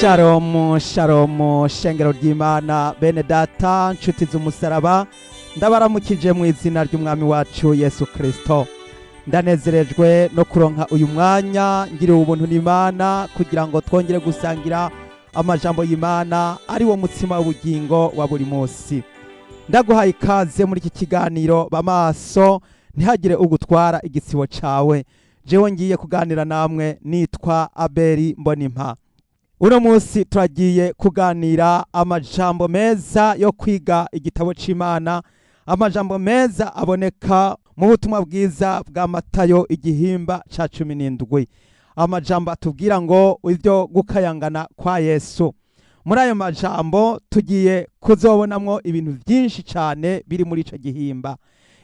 Shalom shalom shengero ry'Imana bene data nshuti z'umusaraba ndabaramukije mu izina ry'umwami wacu Yesu Kristo. Ndanezerejwe no kuronka uyu mwanya ngiriwe ubuntu n'Imana kugira ngo twongere gusangira amajambo y'Imana ari wo mutsima w'ubugingo wa buri munsi. Ndaguhaye ikaze muri iki kiganiro bamaso ntihagire ugutwara igisibo cawe. Jewe ngiye kuganira namwe nitwa Abeli Mbonimpa. Uno munsi turagiye kuganira amajambo meza yo kwiga igitabo c'Imana, amajambo meza aboneka mu butumwa bwiza bwa Matayo igihimba ca 17. Amajambo atubwira ngo ivyo gukayangana kwa Yesu. Muri ayo majambo tugiye kuzobonamwo ibintu vyinshi cane biri muri ico gihimba.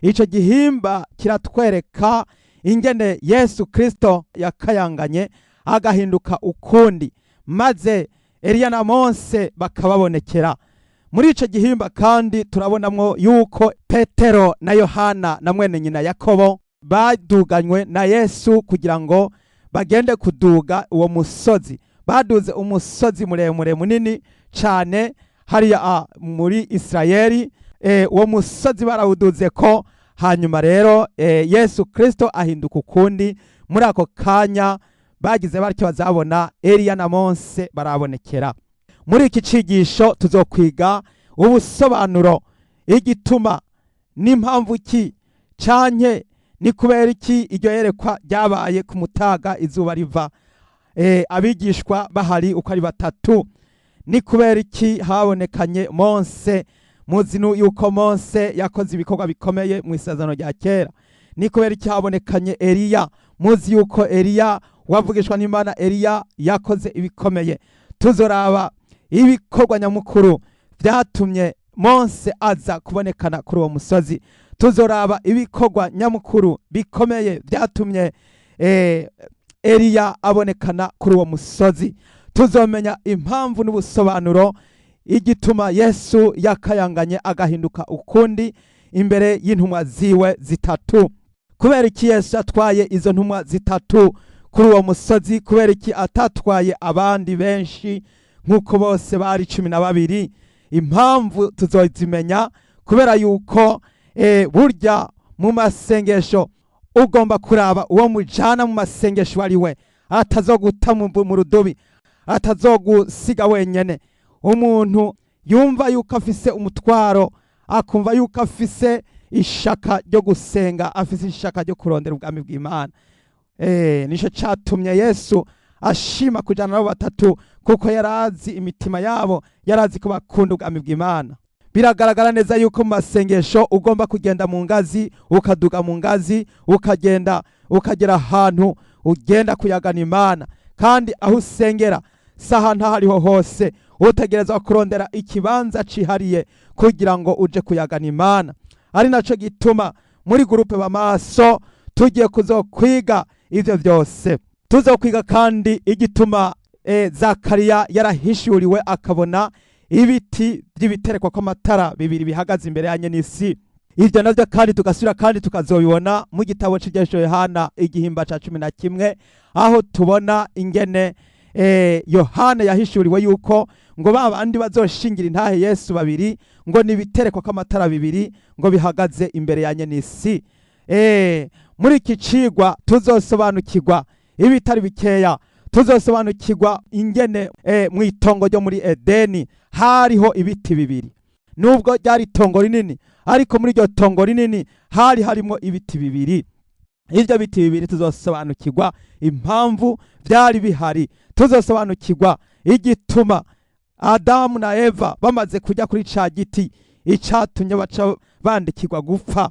Ico gihimba kiratwereka ingene Yesu Kristo yakayanganye agahinduka ukundi, maze Eliya na Mose bakababonekera. Muri ico gihimba kandi turabonamwo yuko Petero na Yohana na mwene nyina Yakobo baduganywe na Yesu kugira ngo bagende kuduga uwo musozi. Baduze umusozi muremure munini cane hariya muri Israeli. Uwo musozi barawuduze ko hanyuma rero Yesu Kristo ahinduka ukundi. Muri ako kanya bagize batyo bazabona Eliya na Mose barabonekera. Muri iki cigisho tuzokwiga ubusobanuro igituma n'impamvu ki canke ni kubera iki iryo yerekwa ryabaye ku mutaga izuba riva, abigishwa bahari uko ari batatu. Ni kubera iki habonekanye Mose, muzi yuko Mose yakoze ibikorwa bikomeye mu isezerano rya kera. Ni kubera iki habonekanye Eliya, muzi yuko Eliya wavugishwa n'Imana Eliya yakoze ibikomeye. Tuzoraba ibikorwa nyamukuru vyatumye Mose aza kubonekana kuri uwo musozi. Tuzoraba ibikorwa nyamukuru bikomeye vyatumye Eliya abonekana kuri uwo musozi. Tuzomenya impamvu n'ubusobanuro igituma Yesu yakayanganye agahinduka ukundi imbere y'intumwa ziwe zitatu. Kubera iki Yesu atwaye izo ntumwa zitatu kuri uwo musozi? Kubera iki atatwaye abandi benshi nk'uko bose bari 12? Impamvu tuzozimenya kubera yuko burya mu masengesho ugomba kuraba uwo mujana mu masengesho ari we, atazoguta mu rudobi, atazogusiga wenyene. Umuntu yumva yuko afise umutwaro, akumva yuko afise ishaka ryo gusenga, afise ishaka ryo kurondera ubwami bw'Imana. Nico catumye Yesu ashima kujana nabo batatu, kuko yarazi imitima yabo, yarazi ko bakunda ubwami bw'Imana. Biragaragara neza yuko mu masengesho ugomba kugenda mu ngazi, ukaduga mu ngazi, ukagera ahantu ugenda kuyagana Imana. Kandi aho usengera sahantu hariho hose utegerezwa kurondera ikibanza cihariye kugira ngo uje kuyagana Imana. Ari naco gituma muri groupe bamaso tugiye kuzokwiga ivyo vyose. Tuzokwiga kandi igituma Zakariya yarahishuriwe akabona ibiti by'ibiterekwa kw'amatara bibiri bihagaze imbere ya nyenisi. Ivyo navyo kandi tugasubira kandi tukazobibona mu gitabo c'Ivyesho Yohana igihimba ca 11, aho tubona ingene Yohana yahishuriwe yuko ngo babandi bazoshingira intahe Yesu babiri ngo nibiterekwa kw'amatara bibiri ngo bihagaze imbere ya nyenisi. Muri iki cigwa tuzosobanukirwa ibitari bikeya. Tuzosobanukirwa ingene mu itongo ryo muri Edeni hariho ibiti bibiri. Nubwo ryari itongo rinini, ariko muri iryo tongo rinini hari harimo ibiti bibiri. Ivyo biti bibiri tuzosobanukirwa impamvu vyari bihari. Tuzosobanukirwa igituma Adamu na Eva bamaze kujya kuri ca giti icatumye baca bandikirwa gupfa.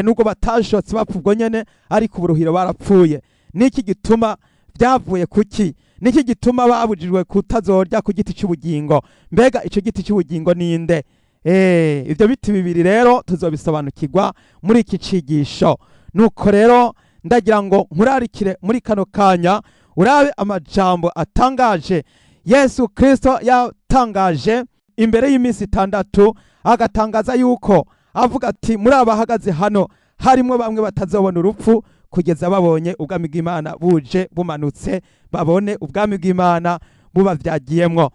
Nubwo batashotse bapfubwo nyene, ariko uburuhiro barapfuye. Niki gituma vyavuye kuki? Niki gituma babujijwe kutazorya ku giti c'ubugingo? Mbega ico giti c'ubugingo ninde? Ivyo biti bibiri rero tuzobisobanukirwa muri iki cigisho. Nuko rero ndagira ngo nkurarikire muri kano kanya urabe amajambo atangaje Yesu Kristo yatangaje imbere y'iminsi 6, agatangaza yuko avuga ati muri abahagaze hano harimo bamwe batazobona urupfu kugeza babonye ubwami bw'Imana buje bumanutse, babone ubwami bw'Imana bubavyagiyemwo.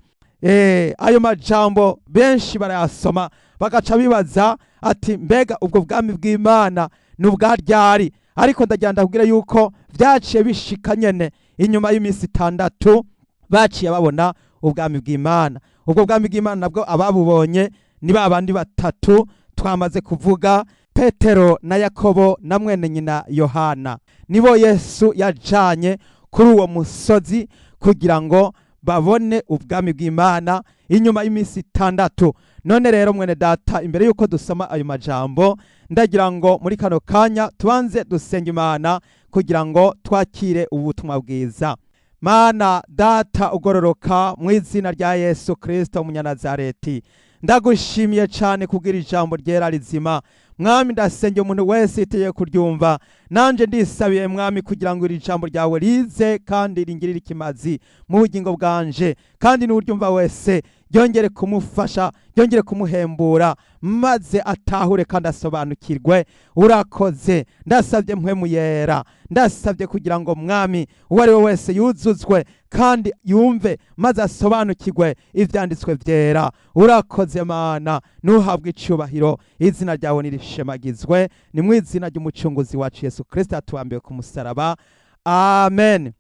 Ayo majambo benshi barayasoma bagaca bibaza ati mbega ubwo bwami bw'Imana n'ubwa ryari? Ariko ndagira ndakubwira yuko vyaciye bishika nyene inyuma y'iminsi 6 baciye babona ubwami bw'Imana. Ubwo bwami bw'Imana nabwo ababubonye ni babandi batatu twamaze kuvuga, Petero na Yakobo na mwene nyina Yohana. Nibo Yesu yajanye kuri uwo musozi kugira ngo babone ubwami bw'Imana inyuma y'iminsi 6. None rero mwene data, imbere yuko dusoma ayo majambo, ndagira ngo muri kano kanya tubanze dusenga Imana kugira ngo twakire ubutumwa bwiza. Mana data ugororoka, mu izina rya Yesu Kristo umunyanazareti, ndagushimiye cyane kugira ijambo ryera rizima. Mwami, ndasenge umuntu wese iteye kuryumva, nanje ndisabiye Mwami kugira ngo iri jambo ryawe rize kandi ringirire ikimazi mu bugingo bwanje, kandi n'uryumva wese ryongere kumufasha, ryongere kumuhembura, maze atahure kandi asobanukirwe. Urakoze, ndasabye mpwemu yera, ndasabye kugira ngo Mwami uwo ari we wese yuzuzwe kandi yumve maze asobanukirwe ivyanditswe vyera. Urakoze Mana, nuhabwe icubahiro, izina ryawe nirishemagizwe, ni mu izina ry'umucunguzi wacu Yesu Kristo atuambiwe ku musaraba. Amen.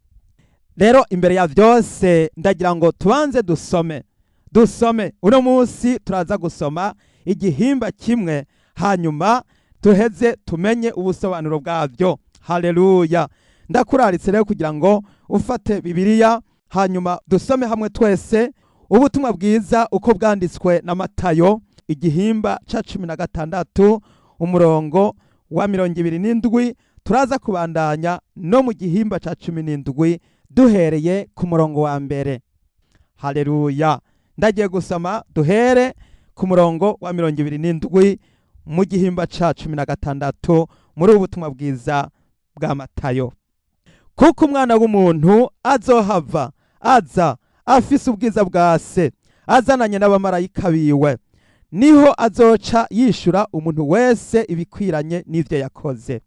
Rero imbere ya vyose ndagira ngo tubanze dusome uno munsi turaza gusoma igihimba kimwe, hanyuma tuheze tumenye ubusobanuro bwavyo. Haleluya. Ndakuraritse rero kugira ngo ufate Bibiliya, hanyuma dusome hamwe twese ubutumwa bwiza uko bwanditswe na Matayo, igihimba ca 16 umurongo wa 27. Turaza kubandanya no mu gihimba ca 17 duhereye ku murongo wa mbere. Haleluya. Ndagiye gusoma duhere ku murongo wa 27 mu gihimba ca 16 muri ubutumwa bwiza bwa Matayo. Kuko umwana w'umuntu azohava aza afise ubwiza bwa se azananye n'abamarayika biwe, niho azoca yishura umuntu wese ibikwiranye n'ivyo yakoze.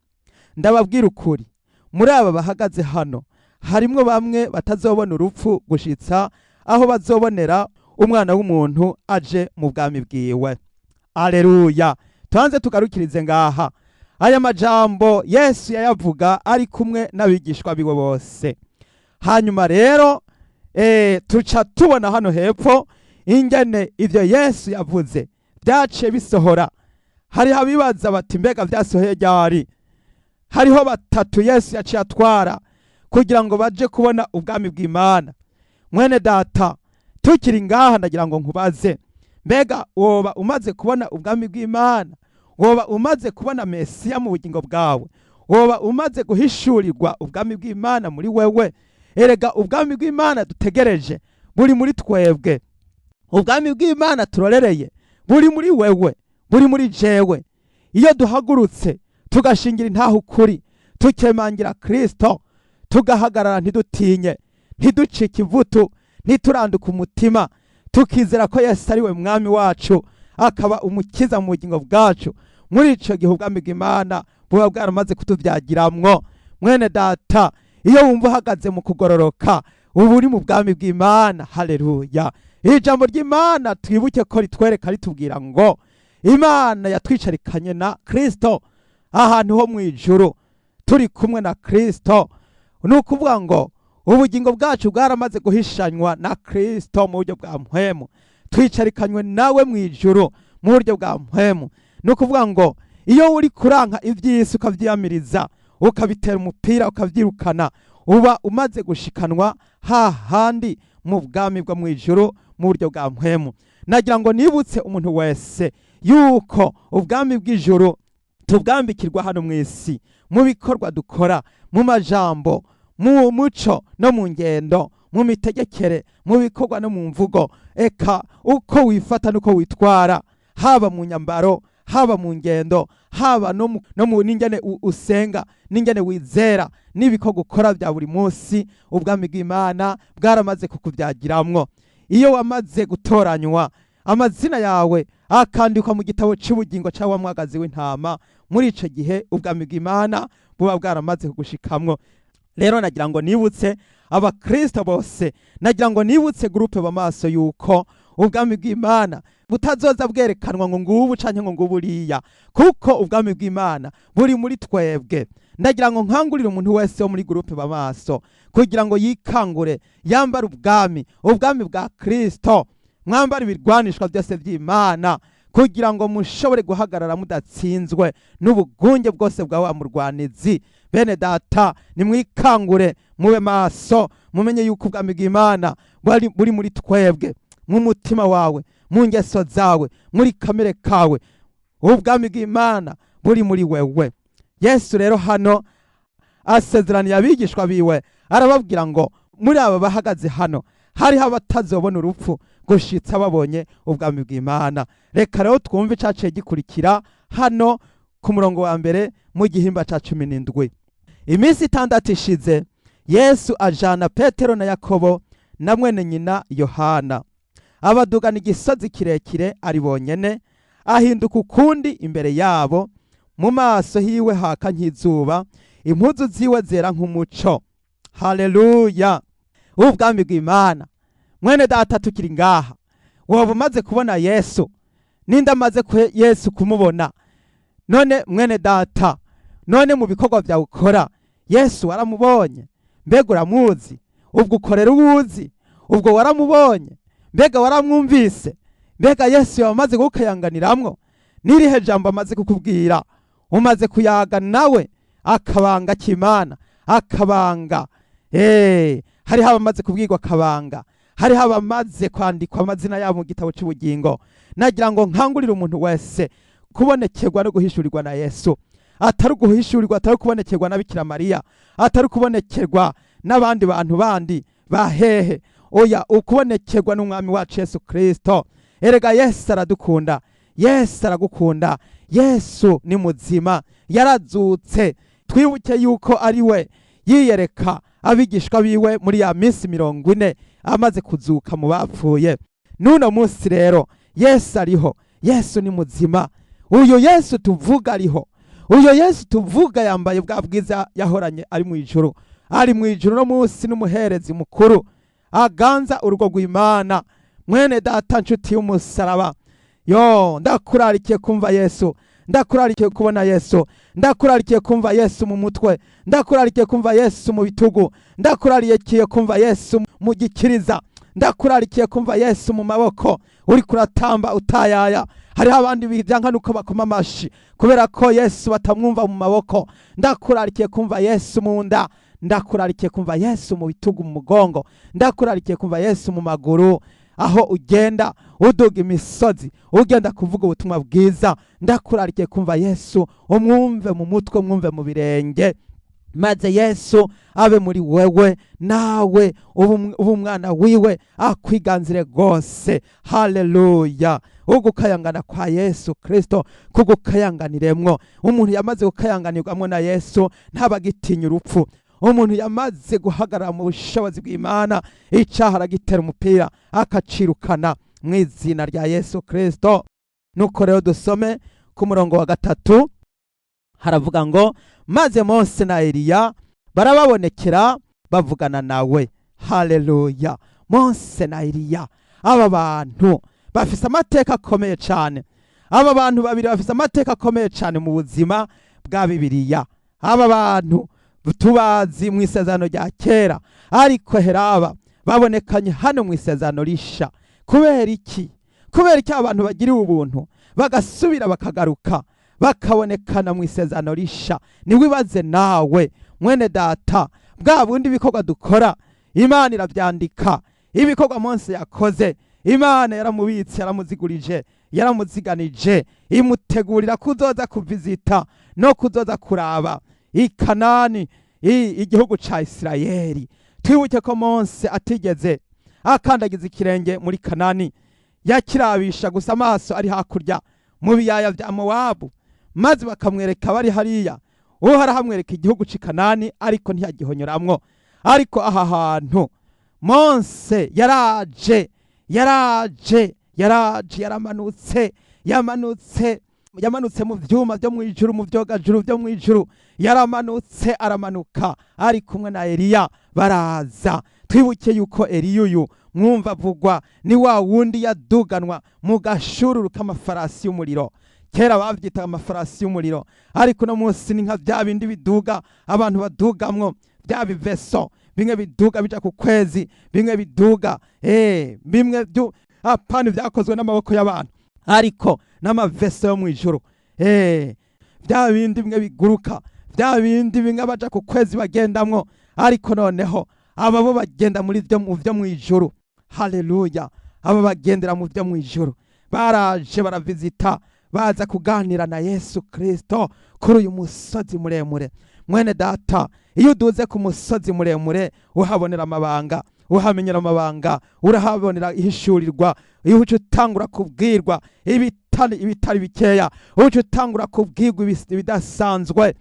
Ndababwira ukuri, muri aba bahagaze hano harimwo bamwe batazobona urupfu gushitsa aho bazobonera umwana w'umuntu aje mu bwami bwiwe. Aleluya. Tuanze tugarukirize ngaha. Aya majambo Yesu yayavuga ari kumwe n'abigishwa biwe bose. Hanyuma rero tuca tubona hano hepfo ingene ivyo Yesu yavuze byaciye bisohora. Hari habibaza bati mbega vyasohoye ryari? Hariho batatu Yesu yaciye atwara kugira ngo baje kubona ubwami bw'Imana. Mwene data, tukiri ngaha ndagira ngo nkubaze, mbega woba umaze kubona ubwami bw'Imana? Woba umaze kubona Mesiya mu bugingo bwawe? Woba umaze guhishurirwa ubwami bw'Imana muri wewe? Erega ubwami bw'Imana dutegereje buri muri twebwe. Ubwami bw'Imana turorereye buri muri wewe, buri muri jewe. Iyo duhagurutse tugashingira intaho ukuri, tukemangira Kristo, tugahagarara ntidutinye, ntiducike ivutu, ntituranduka umutima, tukizera ko Yesu ari we mwami wacu, akaba umukiza mu bugingo bwacu. Muri ico gihe ubwami bw'Imana buba bwaramaze kutuvyagiramwo. Mwene data, iyo wumva uhagaze mu kugororoka, ubu uri mu bwami bw'Imana. Haleluya. Ijambo ry'Imana twibuke ko ritwereka ritubwira ngo Imana yatwicarikanye na Kristo ahantu ho mu ijuru, turi kumwe na Kristo. Nukuvuga ngo ubugingo bwacu bwaramaze guhishanywa na Kristo mu buryo bwa mpwemu, twicarikanywe nawe mu ijuru mu buryo bwa mpwemu. Nukuvuga ngo iyo uri kuranka ivy'isi ukavyiyamiriza, ukabitera umupira ukavyirukana, uba umaze gushikanwa hahandi mu bwami bwo mu ijuru mu buryo bwa mpwemu. Nagira ngo nibutse umuntu wese yuko ubwami bw'ijuru tubwambikirwa hano mu isi, mu bikorwa dukora, mu majambo, mu muco no mu ngendo, mu mitegekere, mu bikorwa no mu mvugo. Eka uko wifata nuko witwara, haba mu nyambaro, haba mu ngendo, haba no mu ningene usenga, ningene wizera, n'ibikorwa ukora bya buri munsi, ubwami bw'Imana bwaramaze kukuvyagiramwo. Iyo wamaze gutoranywa, amazina yawe akandikwa mu gitabo cy'ubugingo cyawa mwagazi w'intama, muri ico gihe ubwami bw'Imana buba bwaramaze kugushikamwo. rero nagira ngo nibutse abakristo bose, nagira ngo nibutse gurupe b'amaso yuko ubwami bw'Imana butazoza bwerekanwa ngo ngubu canke ngo nguburiya, kuko ubwami bw'Imana buri muri twebwe. Ndagira ngo nkangurire umuntu wese wo muri gurupe b'amaso kugira ngo yikangure, yambare ubwami bwa Kristo, mwambare ibirwanishwa byose by'Imana kugira ngo mushobore guhagarara mudatsinzwe n'ubugunge bwose bwa wa murwanizi. Bene data, nimwikangure, mube maso, mumenye yuko ubwami bw'Imana buri muri twebwe, mu mutima wawe, mu ngeso zawe, muri kamere kawe. Ubwami bw'Imana buri muri wewe. Yesu rero hano asezeraniye abigishwa biwe, arababwira ngo muri aba bahagaze hano hariho abatazobona urupfu gushitsa babonye ubwami bw'Imana. Reka rero twumve icaciye gikurikira hano ku murongo wa mbere mu gihimba ca 17. Iminsi 6 ishize, Yesu ajana Petero na Yakobo na mwene nyina Yohana, abadugana igisozi kirekire ari bonyene, ahinduka ukundi imbere yabo, mu maso hiwe haka nk'izuba, impuzu ziwe zera nk'umuco. Haleluya! Ubwami bw'Imana. Mwene data, tukiri ngaha, woba umaze kubona Yesu? Ninde amaze Yesu kumubona? None mwene data, none mu bikorwa byawe ukora Yesu waramubonye? Mbega uramuzi? Ubwo ukorera uwuzi? Ubwo waramubonye? Mbega waramwumvise? Mbega Yesu yamaze kukayanganiramwo? Nirihe jambo amaze kukubwira? Umaze kuyaga nawe akabanga k'Imana, akabanga hari abamaze kubwirwa akabanga, hari abamaze kwandikwa amazina yabo mu gitabo cy'ubugingo. Nagira ngo nkangurire umuntu wese kubonekerwa no guhishurirwa na Yesu, atari guhishurirwa, atari kubonekerwa na Bikira Mariya, atari kubonekerwa n'abandi bantu bandi bahehe. Oya, ukubonekerwa n'umwami wacu Yesu Kristo. Erega Yesu aradukunda, Yesu aragukunda, Yesu ni muzima, yarazutse. Twibuke yuko ari we yiyereka abigishwa biwe muri ya minsi 40 amaze kuzuka mu bapfuye. Nuno munsi rero Yesu ariho, Yesu ni muzima. Uyo Yesu tuvuga ariho, uyo Yesu tuvuga yambaye bwa bwiza yahoranye ari mu ijuru, ari mu ijuru no munsi n'umuherezi mukuru, aganza urugo rw'Imana. Mwene data, nshuti y'umusaraba, yo ndakurarikiye kumva Yesu, ndakurarikiye kubona Yesu, ndakurarikiye kumva Yesu mu mutwe, ndakurarikiye kumva Yesu mu bitugu, ndakurarikiye kumva Yesu mu gikiriza, ndakurarikiye kumva Yesu mu maboko uri kuratamba utayaya. Hari abandi bijyanka nuko bakoma amashi kubera ko Yesu batamwumva mu maboko. Ndakurarikiye kumva Yesu mu nda, ndakurarikiye kumva Yesu mu bitugu, mu mugongo, ndakurarikiye kumva Yesu mu maguru, aho ugenda uduga imisozi ugenda kuvuga ubutumwa bwiza. Ndakurarikiye kumva Yesu, umwumve mu mutwe, umwumve mu birenge, maze Yesu abe muri wewe, nawe ubu mwana wiwe akwiganzire gose. Haleluya! Ugukayangana kwa Yesu Kristo kugukayanganiremwo. Umuntu yamaze gukayanganirwamwo na Yesu ntabagitinya urupfu. Umuntu yamaze guhagarara mu bushobozi bw'Imana, icaha aragitera umupira akacirukana mu izina rya Yesu Kristo. Nuko rero dusome ku murongo wa 3, haravuga ngo maze Mose na Eliya barababonekera bavugana nawe. Haleluya! Mose na Eliya, aba bantu bafise amateka akomeye cyane. Aba bantu babiri bafise amateka akomeye cyane mu buzima bwa Bibiliya. Aba bantu tubazi mu isezerano rya kera, ariko heraba babonekanye hano mu isezerano risha. Kubera iki? Kubera iki abantu bagiriwe ubuntu bagasubira bakagaruka bakabonekana mu isezerano risha? Niwibaze nawe mwene data, bwa bundi bikorwa dukora Imana irabyandika. Ibikorwa Mose yakoze Imana yaramubitse, yaramuzigurije, yaramuziganije, imutegurira kuzoza kuvizita no kuzoza kuraba i Kanani, igihugu ca Isirayeli. Twibuke ko Mose atigeze akandagiza ikirenge muri Kanani, yakirabisha gusa amaso ari hakurya mu biyaya vya Mowabu, maze bakamwereka bari hariya. Uwo harahamwereka igihugu c'i Kanani, ariko ntiyagihonyoramwo. Ariko aha hantu Mose yaramanutse yamanutse mu vyuma vyo mwijuru, mu vyogajuru vyo mwijuru, yaramanutse aramanuka ari kumwe na Eliya baraza. Twibuke yuko Eliya uyu mwumva avugwa ni wa wundi yaduganwa mu gashururu k'amafarasi y'umuriro. Kera bavyita amafarasi y'umuriro, ariko no munsi ni nka vya bindi biduga abantu badugamwo, vya biveso bimwe biduga bija ku kwezi, bimwe biduga bimwe apana vyakozwe n'amaboko y'abantu, ariko n'amaveso yo mwijuru. Vya bindi bimwe biguruka, vya bindi bimwe baja ku kwezi bagendamwo, ariko noneho aba bo bagenda muri vyo mwijuru. Haleluya! Aba bagendera mu vyo mwijuru baraje baravizita, baza kuganira na Yesu Kristo kuri uyu musozi muremure. Mwene data, iyo uduze ku musozi muremure uhabonera amabanga, uhamenyera amabanga, urahabonera ihishurirwa, iyo uca utangura kubwirwa ibitari bikeya, uca utangura kubwirwa ibidasanzwe.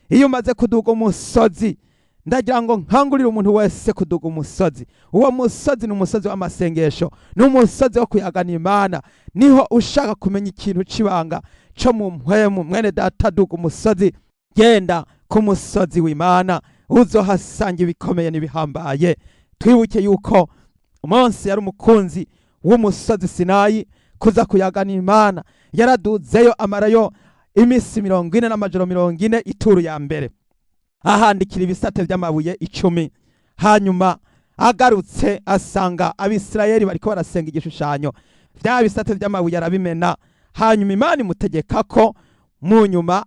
Iyo umaze kuduga umusozi, ndagira ngo nkangurire umuntu wese kuduga umusozi. Uwo musozi ni umusozi w'amasengesho, ni umusozi wo kuyagana Imana. Niho ushaka kumenya ikintu c'ibanga co mu mpwemu, mwene data, duga umusozi, genda ku musozi w'Imana, uzohasanga ibikomeye n'ibihambaye. Twibuke yuko Mose yari umukunzi w'umusozi Sinayi kuza kuyagana Imana. Yaraduzeyo amarayo imisi 40 n'amajoro 40 ituru ya mbere, ahandikira ibisate vy'amabuye 10. Hanyuma agarutse asanga Abisirayeli bariko barasenga igishushanyo, vya bisate vy'amabuye arabimena. Hanyuma Imana imutegeka ko mu nyuma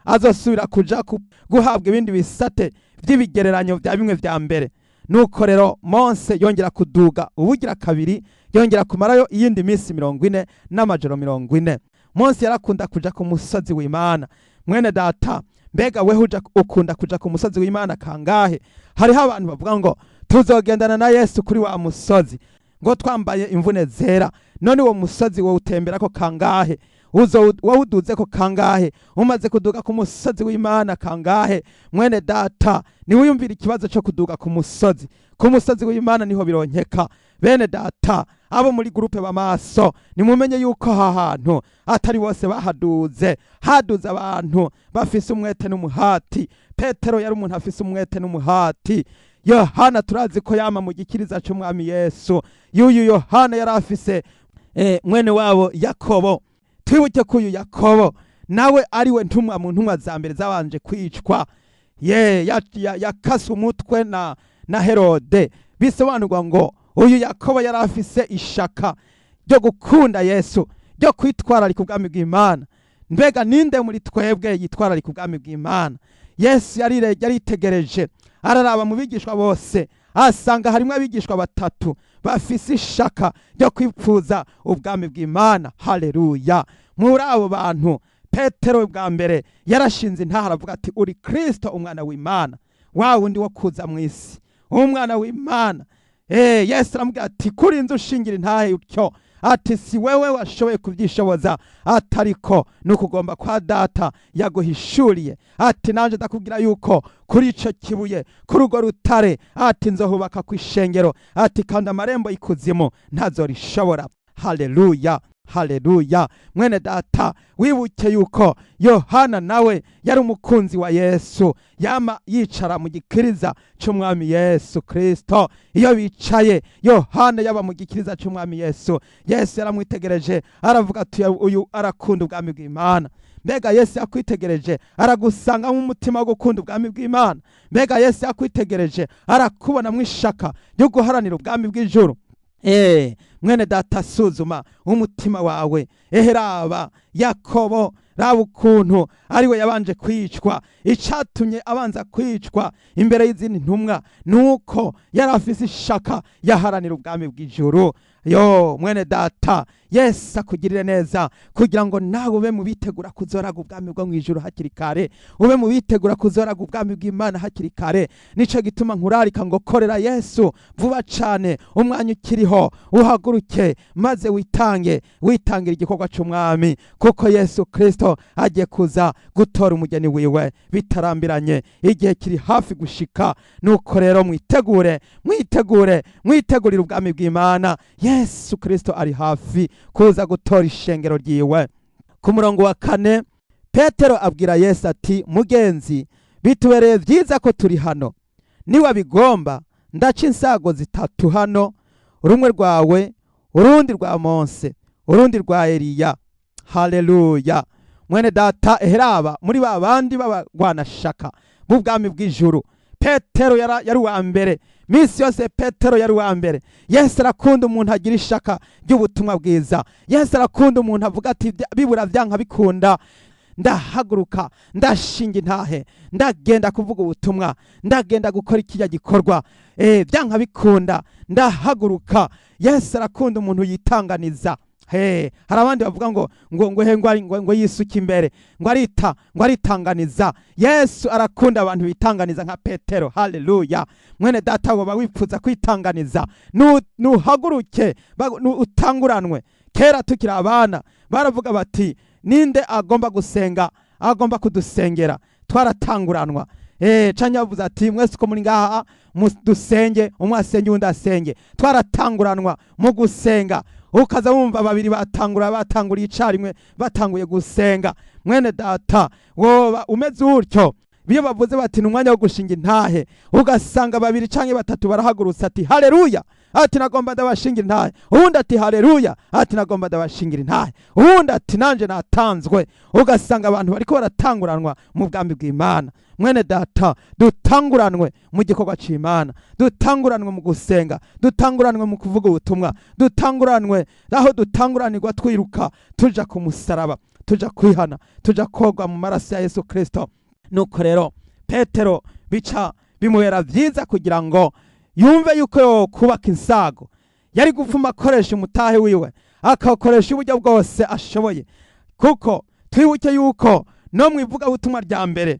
azosubira kuja guhabwa ibindi bisate vy'ibigereranyo vya bimwe vya mbere. Nuko rero Mose yongera kuduga ubugira kabiri, yongera kumarayo iyindi misi 40 n'amajoro 40. Mose yarakunda kuja ku musozi w'Imana. Mwene data, mbega weho ukunda kuja ku musozi w'Imana kangahe? Hariho abantu bavuga ngo tuzogendana na Yesu kuri wa musozi, ngo twambaye imvune zera. None uwo musozi wo utemberako kangahe? Wowe uduze ko kangahe? Umaze kuduga ku musozi w'Imana kangahe? Mwene data, ni wiyumvira ikibazo cyo kuduga ku musozi. Ku musozi w'Imana niho bironkeka. Bene data, abo muri groupe b'amaso, nimumenye yuko aha hantu atari bose bahaduze. Haduze abantu bafise umwete n'umuhati. Petero yari umuntu afise umwete n'umuhati. Yohana turazi ko yama mu gikiriza cy'umwami Yesu. Yuyu Yohana yari afise mwene wabo Yakobo. Twibuke ko uyu Yakobo nawe ariwe ntumwa mu ntumwa za mbere zabanje kwicwa. Yakase umutwe na Herode. Bisobanurwa ngo uyu Yakobo yari afise ishaka ryo gukunda Yesu, ryo kwitwararika ubwami bw'Imana. Mbega ninde muri twebwe yitwararika ubwami bw'Imana? Yesu yaritegereje, araraba mu bigishwa bose, asanga harimo abigishwa 3 bafise ishaka ryo kwipfuza ubwami bw'Imana. Haleluya! Muri abo bantu Petero bwa mbere yarashinze intaha aravuga ati, uri Kristo umwana w'Imana, wa wundi wo kuza mu isi, umwana w'Imana. Yesu aramubwira ati, kuri nzu ushingira intahe utyo, ati si wewe washoboye kuvyishoboza, atariko nukugomba kwa data yaguhishuriye. Ati nanje ndakubwira yuko kuri ico kibuye, kuri urwo rutare, ati nzohubaka kw'ishengero, ati kandi amarembo y'ikuzimu ntazorishobora. Haleluya! Haleluya! Mwene data, wibuke yuko Yohana nawe yari umukunzi wa Yesu, yama yicara mu gikiriza c'umwami Yesu Kristo. Iyo bicaye Yohana yaba mu gikiriza c'umwami Yesu, Yesu yaramwitegereje aravuga ati, uyu arakunda ubwami bw'Imana. Mbega Yesu yakwitegereje aragusanga mu mutima wo gukunda ubwami bw'Imana? Mbega Yesu yakwitegereje arakubona mu ishaka ryo guharanira ubwami bw'ijuru? Mwene data, suzuma umutima wawe. Raba Yakobo, raba ukuntu ariwe yabanje kwicwa. Icatumye abanza kwicwa imbere y'izindi ntumwa nuko yari afise ishaka yaharanira ubwami bw'ijuru. Mwene data, Yesu akugirire neza kugira ngo nawe ube mu bitegura kuzoraga ubwami bwo mwijuru hakiri kare, ube mu bitegura kuzoraga ubwami bw'Imana hakiri kare. Nico gituma nkurarika ngo korera Yesu vuba cane, umwanya ukiriho, uhaguruke maze witangira igikorwa c'umwami, kuko Yesu Kristo agiye kuza gutora umugeni wiwe bitarambiranye. Igihe kiri hafi gushika, nuko rero mwitegurire ubwami bw'Imana. Yesu Kristo ari hafi kuza gutora ishengero ryiwe. ku murongo wa 4 Petero abwira Yesu ati mugenzi bitubereye byiza ko turi hano, niba bigomba ndaca insago 3 hano, rumwe rwawe, urundi rwa Mose, urundi rwa Eliya. Haleluya. Mwene data eheraba muri babandi babagwana shaka mu bwami bw'ijuru, Petero yari wa mbere. Misi yose Petero yari wa mbere. Yesu arakunda umuntu agira ishaka ry'ubutumwa bwiza. Yesu arakunda umuntu avuga ati bibura byanka bikunda ndahaguruka ndashinga intahe ndagenda kuvuga ubutumwa, ndagenda gukora ikijya gikorwa, byanka bikunda ndahaguruka. Yesu arakunda umuntu yitanganiza. Hari abandi bavuga ngo yisuka imbere ngo aritanganiza. Yesu arakunda abantu bitanganiza nka Petero. Haleluya. Mwene data woba wipfuza kwitanganiza, nuhaguruke utanguranwe. Kera tukiri abana baravuga bati ninde agomba gusenga, agomba kudusengera. Twaratanguranwa. Canya bavuze ati mwese uko muri ngaha dusenge, umwe asenge undi asenge. Twaratanguranwa mu gusenga. Ukaza wumva babiri batanguriye icarimwe batanguye gusenga. Mwene data woba umeze utyo, biyo bavuze bati n'umwanya wo gushinga intahe, ugasanga babiri canke batatu barahagurutsa ati haleluya, ati nagomba ndabashingira intahe. Uwundi ati haleluya, ati nagomba ndabashingira intahe. Uwundi ati nanje natanzwe. Ugasanga abantu bariko baratanguranwa mu bwambi bw'Imana. Mwene data dutanguranwe mu gikorwa c'Imana, dutanguranwe mu gusenga, dutanguranwe mu kuvuga ubutumwa, dutanguranwe aho dutanguranirwa twiruka tuja ku musaraba, tuja kwihana, tuja kogwa mu maraso ya Yesu Kristo. Nuko rero Petero bica bimubera vyiza kugira ngo yumve yuko yo kubaka insago. Yari guvuma akoresha umutahe wiwe, akakoresha uburyo bwose ashoboye, kuko twibuke yuko no mwivuga ubutumwa rya mbere,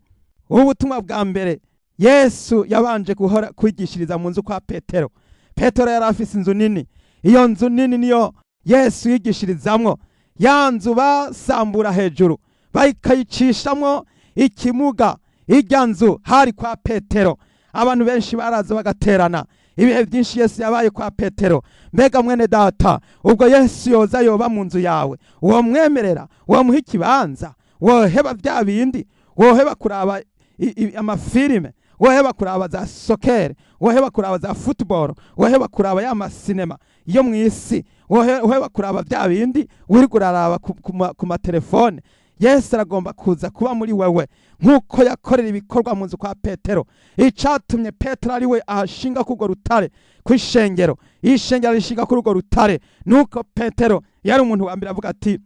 ubutumwa bwa mbere Yesu yabanje guhora kwigishiriza mu nzu kwa Petero. Petero yari afise inzu nini. Iyo nzu nini niyo Yesu yigishirizamwo. Ya nzu basambura hejuru bayikayicishamwo ikimuga. Irya nzu hari kwa Petero. Abantu benshi baraza bagaterana. Ibihe byinshi Yesu yabaye kwa Petero. Mbega mwene data, ubwo Yesu yoza yoba mu nzu yawe, uwo mwemerera, uwo muha ikibanza, woheba bya bindi, woheba kuraba amafilime, woheba kuraba za soccer, woheba kuraba za football, woheba kuraba ya masinema yo mwisi, woheba kuraba bya bindi uri kuraraba ku matelefone. Yesu aragomba kuza kuba muri wewe nkuko yakorera ibikorwa mu nzu kwa Petero. Icatumye Petero ari we ahashinga kugo rutare kwishengero, ishengero rishinga kuri ugo rutare, nuko Petero yari umuntu wa mbere avuga ati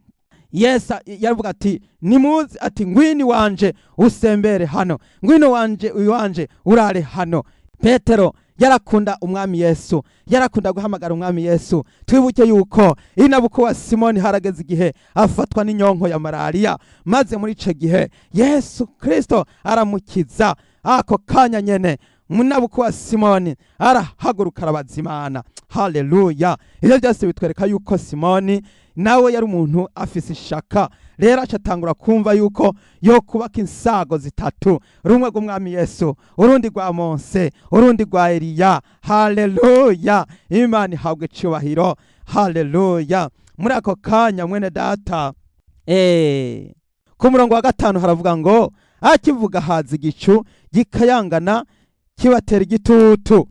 Yesu yaravuga ati nimuzi ati ngwini wanje usembere hano, ngwino wanje urare hano. Petero yarakunda umwami Yesu, yarakunda guhamagara umwami Yesu. Twibuke yuko inabuko wa Simoni harageze igihe afatwa n'inyonko ya malaria, maze muri ico gihe Yesu Kristo aramukiza. Ako kanya nyene munabuko wa Simoni arahaguruka arabazimana. Haleluya. Ivyo byose bitwereka yuko Simoni nawe yari umuntu afise ishaka. Rero acatangura kumva yuko yo kubaka insago 3, rumwe rw'umwami Yesu, urundi rwa Mose, urundi rwa Eliya. Haleluya. Imana ihabwe cyubahiro. Haleluya. Muri ako kanya mwene data ku murongo wa 5 haravuga ngo akivuga haza igicu gikayangana kibatera igitutu,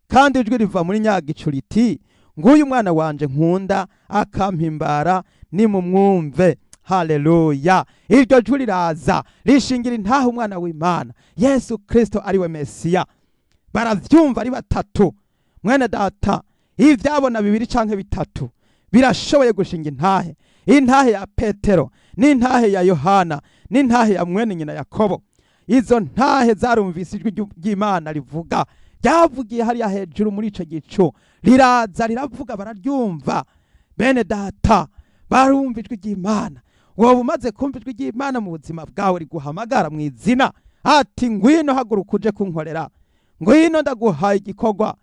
kandi ijwi riva muri nyagicu riti nguyu mwana wanje nkunda akampimbara nimumwumve. Haleluya. Iryo jwi riraza rishingira intahe umwana w'Imana Yesu Kristo ari we Mesiya. Baravyumva ari 3. Mwene data ivyabona 2 canke 3 birashoboye gushinga intahe. Intahe ya Petero, n'intahe ya Yohana, n'intahe ya mwene nyina Yakobo. Izo ntahe zarumvise ijwi ry'Imana rivuga, ryavugiye hariya hejuru muri ico gicu, riraza riravuga bararyumva. Bene data barumva ijwi ry'Imana. Wowe umaze kumva ijwi ry'Imana mu buzima bwawe riguhamagara mu izina ati ngwino haguruka uje kunkorera, ngwino ndaguhaye igikorwa.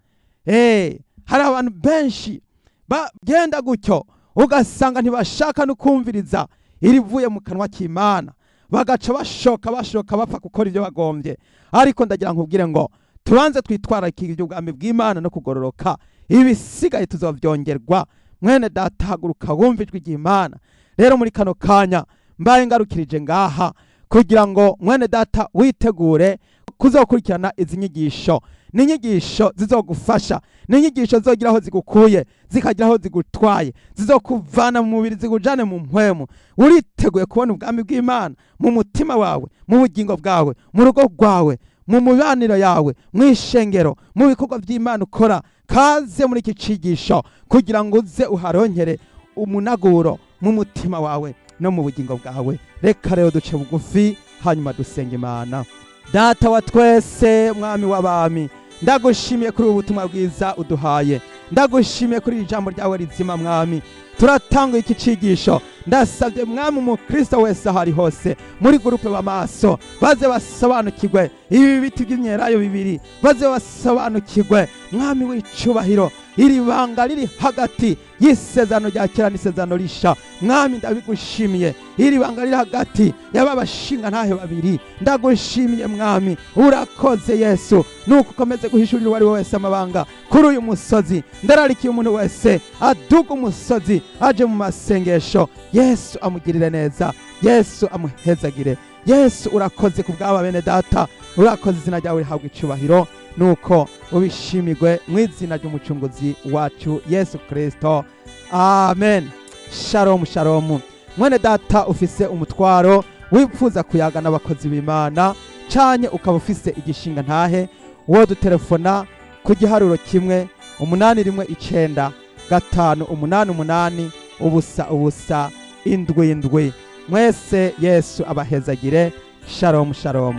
Hari abantu benshi bagenda gutyo ugasanga ntibashaka no kumviriza irivuye mu kanwa k'Imana, bagaca bashoka bapfa gukora ibyo bagombye. Ariko ndagira nkubwire ngo tubanze twitwararika ubwami bw'Imana no kugororoka, ibisigaye tuzovyongerwa. Mwene data haguruka wumva ijwi ry'Imana, rero muri kano kanya mbaye ngarukirije ngaha kugira ngo mwene data witegure kuzokurikirana izi nyigisho. Ni inyigisho zizogufasha, ni inyigisho zizogira aho zigukuye zikagira aho zigutwaye, zizokuvana mu mubiri zigujane mu mpwemu. Uriteguye kubona ubwami bw'Imana mu mutima wawe, mu bugingo bwawe, mu rugo rwawe, mu mibaniro yawe, mu ishengero, mu bikorwa by'Imana ukora? Kaze muri iki cigisho kugira ngo uze uharonkere umunaguro mu mutima wawe no mu bugingo bwawe. Reka rero duce bugufi hanyuma dusenga Imana. Data wa twese, mwami w'abami, ndagushimiye kuri ubu butumwa bwiza uduhaye, ndagushimiye kuri ijambo ryawe rizima mwami. Turatanga iki cigisho, ndasabye mwami umukristo wese ahari hose muri gurupe b'amaso baze basobanukirwe ibi biti by'imyelayo bibiri, baze basobanukirwe mwami w'icubahiro iri banga riri hagati y'isezerano rya kera n'isezerano risha. Mwami ndabigushimiye iri banga riri hagati y'ababashinga ntahe babiri, ndagushimiye mwami. Urakoze Yesu, nuko ukomeze guhishurira uwari wese amabanga kuri uyu musozi. Ndararikiye umuntu wese aduga umusozi aje mu masengesho. Yesu amugirire neza, Yesu amuhezagire. Yesu urakoze ku bw'aba bene data, urakoze, izina ryawe rihabwa icubahiro, nuko ubishimirwe mu izina ry'umucunguzi wacu Yesu Kristo, amen. Shalom shalom. Mwene data ufise umutwaro wifuza kuyaga n'abakozi b'Imana canye ukaba ufise igishinga ntahe, wo dutelefona ku giharuro kimwe 8195888 7. Mwese Yesu abahezagire. Shalom shalom.